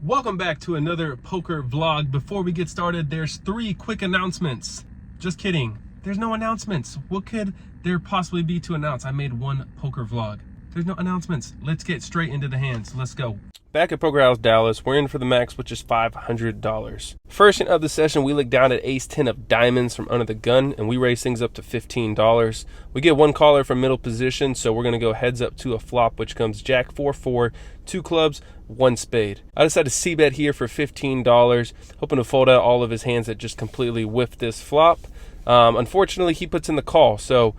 Welcome back to another poker vlog. Before we get started, there's 3 quick announcements. Just kidding. There's no announcements. What could there possibly be to announce? I made one poker vlog. There's no announcements. Let's get straight into the hands. Let's go. Back at Poker House Dallas, we're in for the max, which is $500. First in of the session, we look down at ace 10 of diamonds from under the gun, and we raise things up to $15. We get one caller from middle position, so we're going to go heads up to a flop, which comes jack 4-4, 2 clubs, 1 spade. I decided to c-bet here for $15, hoping to fold out all of his hands that just completely whiffed this flop. Unfortunately, he puts in the call, so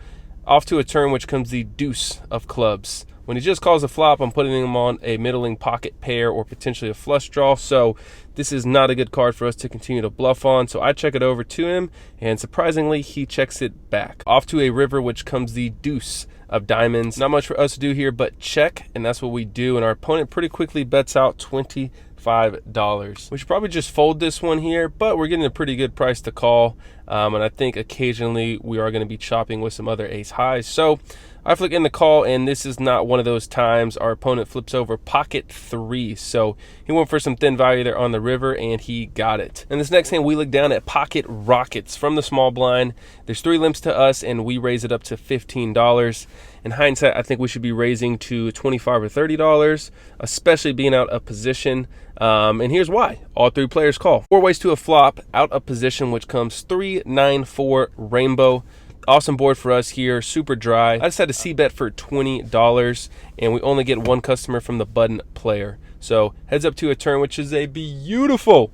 off to a turn, which comes the deuce of clubs. When he just calls a flop, I'm putting him on a middling pocket pair or potentially a flush draw. So this is not a good card for us to continue to bluff on. So I check it over to him, and surprisingly, he checks it back. Off to a river, which comes the deuce of diamonds. Not much for us to do here, but check, and that's what we do. And our opponent pretty quickly bets out $25. We should probably just fold this one here, but we're getting a pretty good price to call. And I think occasionally we are going to be chopping with some other ace highs. So I flick in the call, and this is not one of those times. Our opponent flips over pocket 3. So he went for some thin value there on the river, and he got it. And this next hand, we look down at pocket rockets from the small blind. There's 3 limps to us, and we raise it up to $15. In hindsight, I think we should be raising to $25 or $30, especially being out of position. And here's why. All 3 players call. 4 ways to a flop, out of position, which comes 3, 9, 4, rainbow. Awesome board for us here, super dry. I decided to c-bet for $20, and we only get 1 customer from the button player. So heads up to a turn, which is a beautiful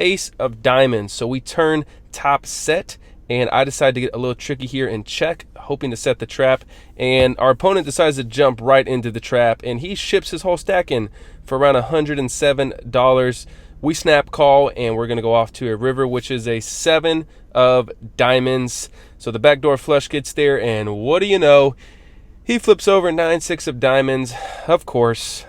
ace of diamonds. So we turn top set, and I decide to get a little tricky here and check, hoping to set the trap. And our opponent decides to jump right into the trap, and he ships his whole stack in for around $107. We snap call, and we're going to go off to a river, which is a 7 of diamonds. So the backdoor flush gets there, and what do you know? He flips over 9-6 of diamonds. Of course,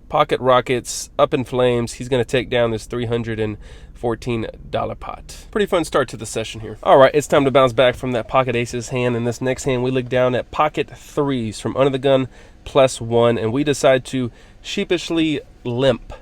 pocket rockets up in flames. He's going to take down this $314 pot. Pretty fun start to the session here. All right, it's time to bounce back from that pocket aces hand. In this next hand, we look down at pocket 3s from under the gun +1, and we decide to sheepishly limp.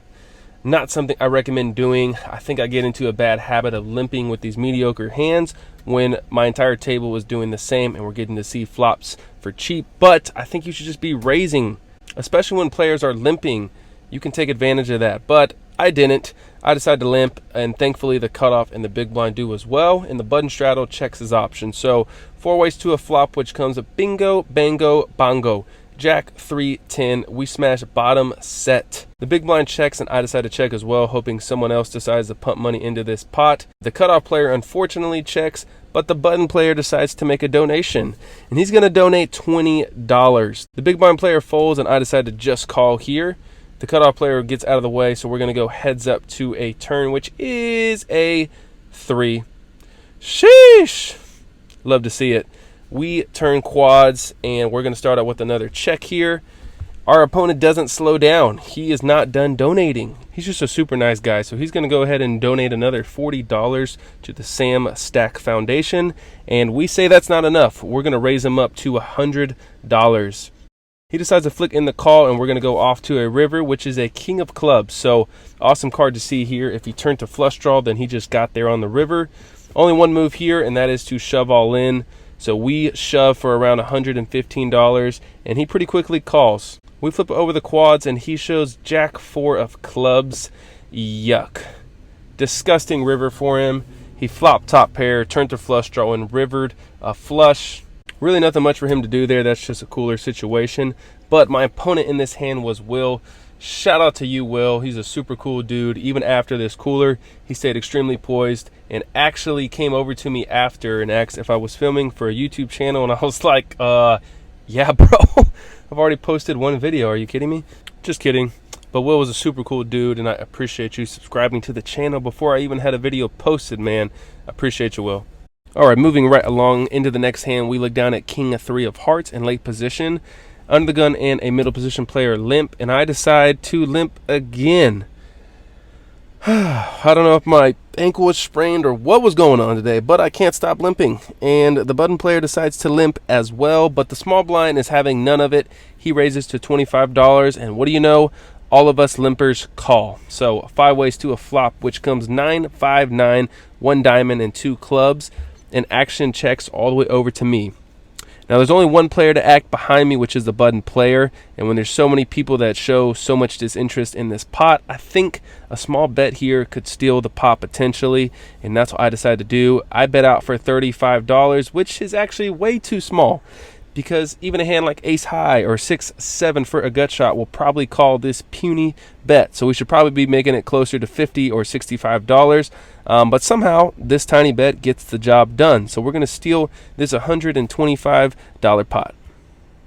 Not something I recommend doing. I think I get into a bad habit of limping with these mediocre hands when my entire table was doing the same, and we're getting to see flops for cheap. But I think you should just be raising, especially when players are limping. You can take advantage of that, but I didn't. I decided to limp, and thankfully the cutoff and the big blind do as well, and the button straddle checks his option. So 4 ways to a flop, which comes a bingo, bango, bongo. Jack 3, 10, we smash bottom set. The big blind checks, and I decide to check as well, hoping someone else decides to pump money into this pot. The cutoff player unfortunately checks, but the button player decides to make a donation, and he's going to donate $20. The big blind player folds, and I decide to just call here. The cutoff player gets out of the way, so we're going to go heads up to a turn, which is a 3. Sheesh! Love to see it. We turn quads, and we're going to start out with another check here. Our opponent doesn't slow down. He is not done donating. He's just a super nice guy, so he's going to go ahead and donate another $40 to the Sam Stack Foundation, and we say that's not enough. We're going to raise him up to $100. He decides to flick in the call, and we're going to go off to a river, which is a king of clubs. So awesome card to see here. If he turned to flush draw, then he just got there on the river. Only one move here, and that is to shove all in. So we shove for around $115, and he pretty quickly calls. We flip over the quads, and he shows jack 4 of clubs. Yuck. Disgusting river for him. He flopped top pair, turned to flush draw, and rivered a flush. Really nothing much for him to do there. That's just a cooler situation. But my opponent in this hand was Will. Shout out to you, Will. He's a super cool dude. Even after this cooler, he stayed extremely poised and actually came over to me after and asked if I was filming for a YouTube channel. And I was like, yeah, bro. I've already posted 1 video. Are you kidding me? Just kidding. But Will was a super cool dude, and I appreciate you subscribing to the channel before I even had a video posted, man. I appreciate you, Will. All right, moving right along into the next hand, we look down at king 3 of hearts in late position. Under the gun and a middle position player limp, and I decide to limp again. I don't know if my ankle was sprained or what was going on today, but I can't stop limping. And the button player decides to limp as well, but the small blind is having none of it. He raises to $25, and what do you know? all of us limpers call. So 5 ways to a flop, which comes 9, 5, 9, 1 diamond, and 2 clubs. And action checks all the way over to me. Now, there's only one player to act behind me, which is the button player. And when there's so many people that show so much disinterest in this pot, I think a small bet here could steal the pot potentially. And that's what I decided to do. I bet out for $35, which is actually way too small, because even a hand like ace high or 6-7 for a gut shot will probably call this puny bet. So we should probably be making it closer to $50 or $65. But somehow this tiny bet gets the job done. So we're going to steal this $125 pot.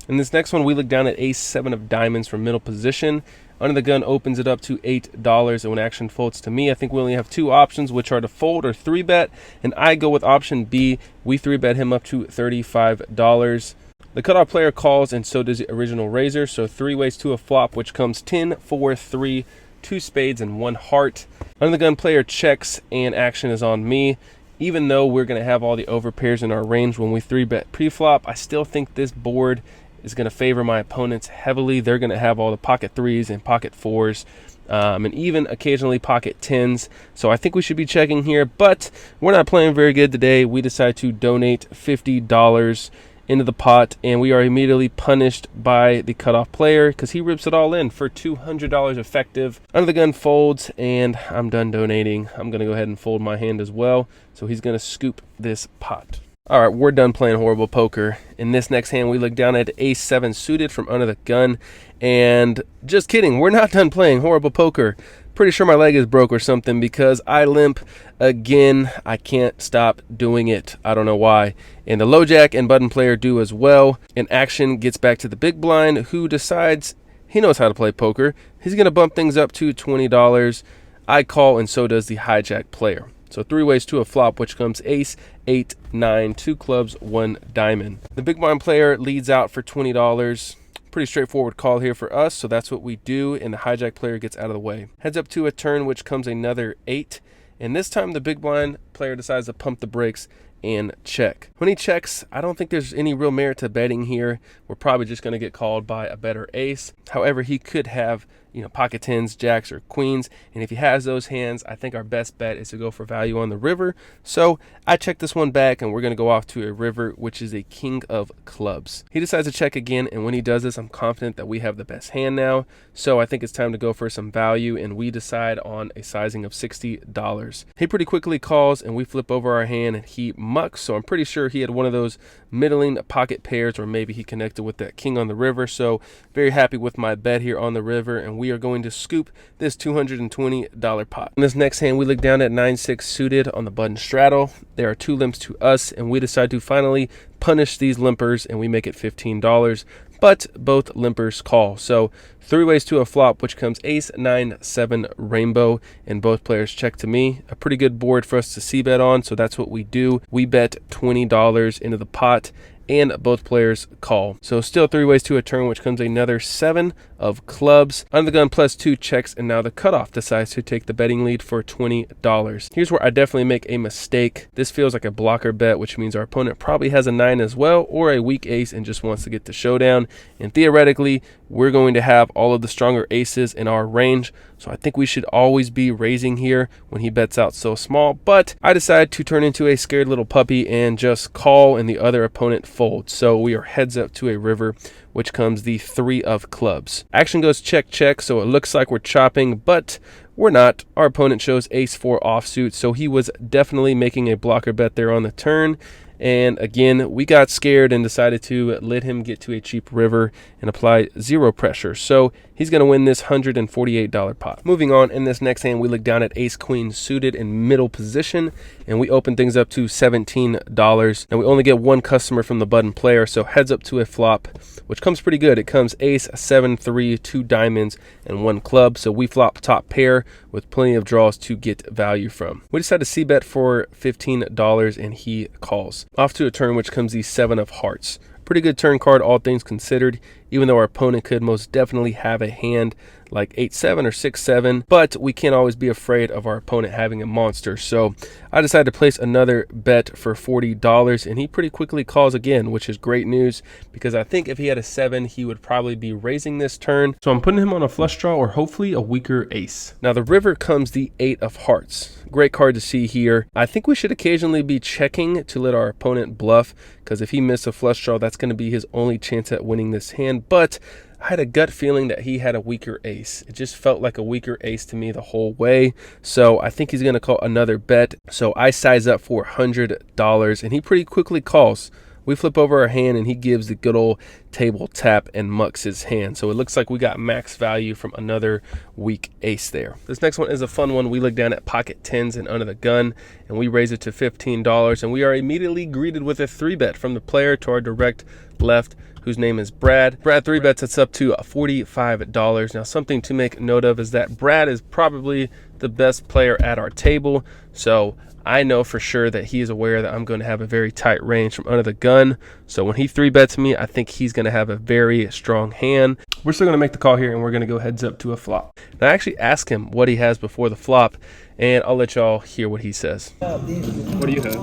In this next one, we look down at ace-7 of diamonds from middle position. Under the gun opens it up to $8, and when action folds to me, I think we only have 2 options, which are to fold or 3-bet, and I go with option B. We 3-bet him up to $35. The cutoff player calls, and so does the original raiser. So 3 ways to a flop, which comes 10, 4, 3, 2 spades, and 1 heart. Under the gun player checks, and action is on me. Even though we're going to have all the overpairs in our range when we 3-bet pre-flop, I still think this board is going to favor my opponents heavily. They're going to have all the pocket 3s and pocket 4s, and even occasionally pocket 10s. So I think we should be checking here, but we're not playing very good today. We decide to donate $50 into the pot, and we are immediately punished by the cutoff player because he rips it all in for $200 effective. Under the gun folds, and I'm done donating. I'm going to go ahead and fold my hand as well. So he's going to scoop this pot. All right, we're done playing horrible poker. In this next hand, we look down at ace-7 suited from under the gun. And just kidding, we're not done playing horrible poker. Pretty sure my leg is broke or something because I limp again. I can't stop doing it. I don't know why. And the low jack and button player do as well. And action gets back to the big blind, who decides he knows how to play poker. He's going to bump things up to $20. I call, and so does the hijack player. So 3 ways to a flop, which comes ace, 8, 9, 2 clubs, 1 diamond. The big blind player leads out for $20. Pretty straightforward call here for us, so that's what we do, and the hijack player gets out of the way. Heads up to a turn, which comes another 8, and this time the big blind player decides to pump the brakes and check. When he checks, I don't think there's any real merit to betting here. We're probably just going to get called by a better ace. However, he could have, pocket 10s, jacks, or queens, and if he has those hands, I think our best bet is to go for value on the river. So I check this one back, and we're going to go off to a river, which is a king of clubs. He decides to check again, and when he does this, I'm confident that we have the best hand now. So I think it's time to go for some value, and we decide on a sizing of $60. He pretty quickly calls, and we flip over our hand, and he mucks. So I'm pretty sure he had one of those middling pocket pairs, or maybe he connected with that king on the river. So very happy with my bet here on the river, and we are going to scoop this $220 pot. In this next hand, we look down at 9-6 suited on the button straddle. There are 2 limps to us, and we decide to finally punish these limpers, and we make it $15. But both limpers call. So 3 ways to a flop, which comes ace, 9, 7 rainbow, and both players check to me. A pretty good board for us to c-bet on, so that's what we do. We bet $20 into the pot, and both players call. So still 3 ways to a turn, which comes another 7 of clubs. Under the gun plus 2 checks, and now the cutoff decides to take the betting lead for $20. Here's where I definitely make a mistake. This feels like a blocker bet, which means our opponent probably has a 9 as well, or a weak ace and just wants to get the showdown. And theoretically, we're going to have all of the stronger aces in our range. So I think we should always be raising here when he bets out so small. But I decide to turn into a scared little puppy and just call, and the other opponent folds. So we are heads up to a river, which comes the 3 of clubs. Action goes check, check, so it looks like we're chopping, but we're not. Our opponent shows ace-4 offsuit, so he was definitely making a blocker bet there on the turn. And again, we got scared and decided to let him get to a cheap river and apply 0 pressure. So he's going to win this $148 pot. Moving on, in this next hand, we look down at ace-queen suited in middle position, and we open things up to $17. And we only get 1 customer from the button player, so heads up to a flop, which comes pretty good. It comes ace, 7, 3, 2 diamonds, and 1 club. So we flop top pair with plenty of draws to get value from. We decide to c-bet for $15, and he calls. Off to a turn, which comes the 7 of hearts. Pretty good turn card, all things considered. even though our opponent could most definitely have a hand like 8-7 or 6-7, but we can't always be afraid of our opponent having a monster. So I decided to place another bet for $40, and he pretty quickly calls again, which is great news because I think if he had a 7, he would probably be raising this turn. So I'm putting him on a flush draw or hopefully a weaker ace. Now the river comes the 8 of hearts. Great card to see here. I think we should occasionally be checking to let our opponent bluff, because if he missed a flush draw, that's going to be his only chance at winning this hand. But I had a gut feeling that he had a weaker ace. It just felt like a weaker ace to me the whole way. So I think he's going to call another bet. So I size up for $100, and he pretty quickly calls. We flip over our hand, and he gives the good old table tap and mucks his hand. So it looks like we got max value from another weak ace there. This next one is a fun one. We look down at pocket 10s and under the gun, and we raise it to $15, and we are immediately greeted with a 3-bet from the player to our direct left, whose name is Brad. Brad 3-bets us up to $45. Now, something to make note of is that Brad is probably the best player at our table, so I know for sure that he is aware that I'm going to have a very tight range from under the gun. So when he 3-bets me, I think he's going to have a very strong hand. We're still going to make the call here, and we're going to go heads up to a flop. And I actually asked him what he has before the flop, and I'll let y'all hear what he says. What do you have?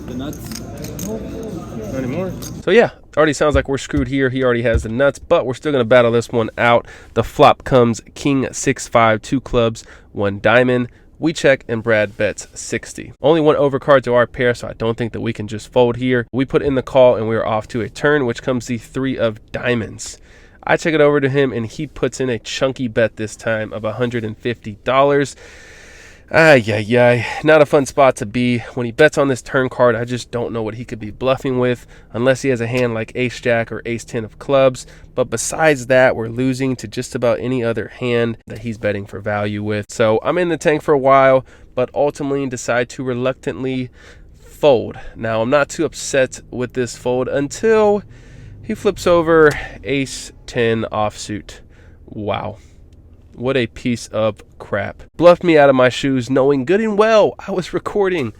The nuts. Not anymore. So yeah, already sounds like we're screwed here. He already has the nuts, but we're still going to battle this one out. The flop comes king 6-5, 2 clubs, 1 diamond. We check, and Brad bets 60. Only 1 overcard to our pair, so I don't think that we can just fold here. We put in the call, and we're off to a turn, which comes the 3 of diamonds. I check it over to him, and he puts in a chunky bet this time of $150. Not a fun spot to be. When he bets on this turn card, I just don't know what he could be bluffing with, unless he has a hand like ace-jack or ace-10 of clubs. But besides that, we're losing to just about any other hand that he's betting for value with. So I'm in the tank for a while, but ultimately decide to reluctantly fold. Now, I'm not too upset with this fold until he flips over ace-10 offsuit. Wow. What a piece of crap. Bluffed me out of my shoes knowing good and well I was recording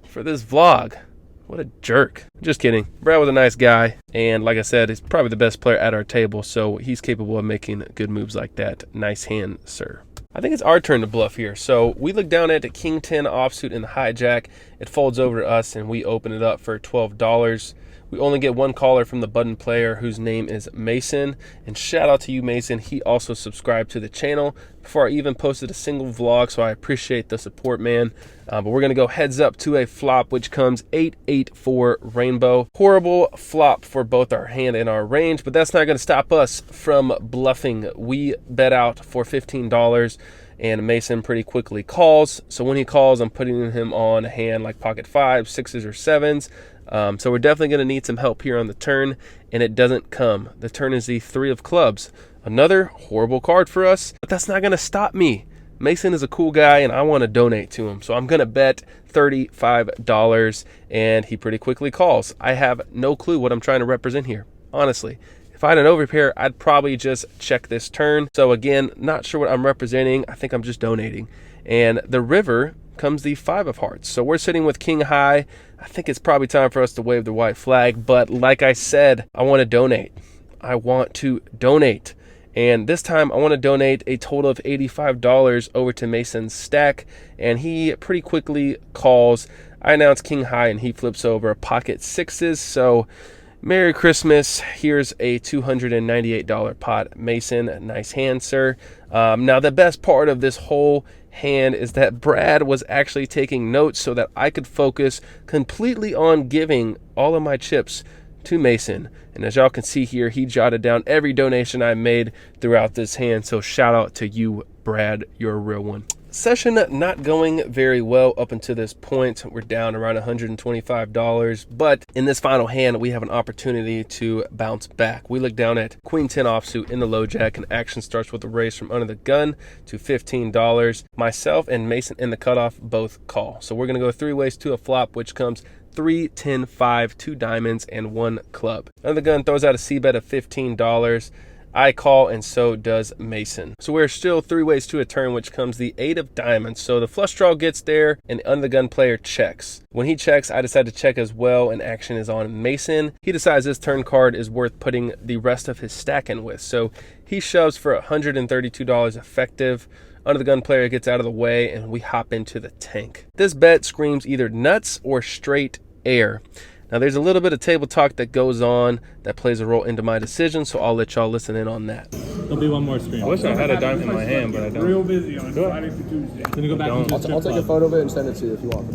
for this vlog. What a jerk. Just kidding. Brad was a nice guy, and like I said, he's probably the best player at our table, so he's capable of making good moves like that. Nice hand, sir. I think it's our turn to bluff here. So we look down at the king 10 offsuit in the hijack. It folds over to us, and we open it up for $12. We only get 1 caller from the button player, whose name is Mason. And shout out to you, Mason. He also subscribed to the channel before I even posted a single vlog, so I appreciate the support, man. But we're going to go heads up to a flop, which comes 8-8-4 rainbow. Horrible flop for both our hand and our range, but that's not going to stop us from bluffing. We bet out for $15. And Mason pretty quickly calls. So when he calls, I'm putting him on a hand like pocket 5s, 6s, or 7s. So we're definitely going to need some help here on the turn, and it doesn't come. The turn is the 3 of clubs. Another horrible card for us, but that's not going to stop me. Mason is a cool guy, and I want to donate to him. So I'm going to bet $35, and he pretty quickly calls. I have no clue what I'm trying to represent here, honestly. If I had an overpair, I'd probably just check this turn. So again, not sure what I'm representing. I think I'm just donating. And the river comes the 5 of hearts. So we're sitting with king high. I think it's probably time for us to wave the white flag. But like I said, I want to donate. I want to donate. And this time I want to donate a total of $85 over to Mason's stack. And he pretty quickly calls. I announce king high, and he flips over pocket 6s. So Merry Christmas. Here's a $298 pot. Mason, nice hand, sir. Now, the best part of this whole hand is that Brad was actually taking notes so that I could focus completely on giving all of my chips to Mason. And as y'all can see here, he jotted down every donation I made throughout this hand. So shout out to you, Brad. You're a real one. Session not going very well up until this point. We're down around $125, but in this final hand, we have an opportunity to bounce back. We look down at queen 10 offsuit in the low jack, and action starts with a raise from under the gun to $15. Myself and Mason in the cutoff both call. So we're going to go 3 ways to a flop, which comes 3, 10, 5, 2 diamonds, and 1 club. Under the gun throws out a C bet of $15. I call, and so does Mason. So we're still 3 ways to a turn, which comes the 8 of diamonds. So the flush draw gets there, and under the gun player checks. When he checks, I decide to check as well, and action is on Mason. He decides this turn card is worth putting the rest of his stack in with. So he shoves for $132 effective. Under the gun player gets out of the way, and we hop into the tank. This bet screams either nuts or straight air. Now there's a little bit of table talk that goes on that plays a role into my decision, so I'll let y'all listen in on that. There'll be one more screen. I wish I had a dime in my hand, but I don't. Real busy on Friday to Tuesday. Gonna go back into the I'll take a photo of it and send it to you if you want.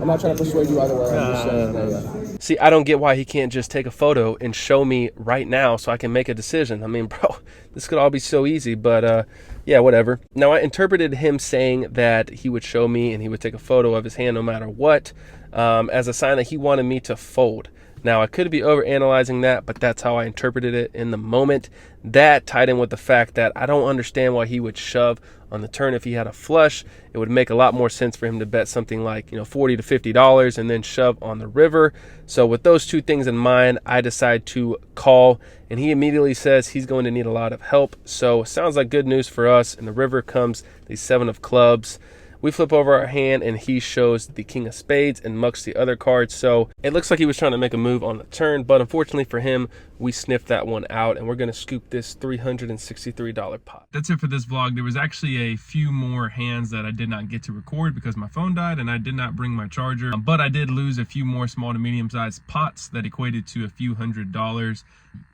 I'm not trying to persuade you either way. I'm just saying that, See, I don't get why he can't just take a photo and show me right now so I can make a decision. I mean, bro, this could all be so easy, but yeah, whatever. Now, I interpreted him saying that he would show me and he would take a photo of his hand no matter what, as a sign that he wanted me to fold. Now, I could be overanalyzing that, but that's how I interpreted it in the moment. That tied in with the fact that I don't understand why he would shove on the turn if he had a flush. It would make a lot more sense for him to bet something like, $40 to $50 and then shove on the river. So with those two things in mind, I decide to call, and he immediately says he's going to need a lot of help. So sounds like good news for us. In the river comes the 7 of clubs. We flip over our hand, and he shows the king of spades and mucks the other cards. So it looks like he was trying to make a move on the turn, but unfortunately for him, we sniffed that one out, and we're going to scoop this $363 pot. That's it for this vlog. There was actually a few more hands that I did not get to record because my phone died and I did not bring my charger, but I did lose a few more small to medium sized pots that equated to a few $100s.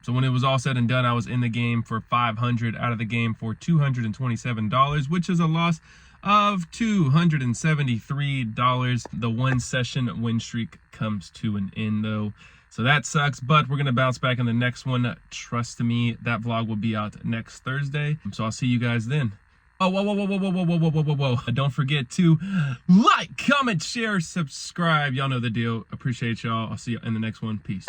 So when it was all said and done, I was in the game for $500, out of the game for $227, which is a loss of $273. The 1 session win streak comes to an end though, so that sucks, but we're gonna bounce back in the next one. Trust me, that vlog will be out next Thursday, so I'll see you guys then. Oh, whoa. Don't forget to like, comment, share, subscribe. Y'all know the deal. Appreciate y'all. I'll see you in the next one. Peace.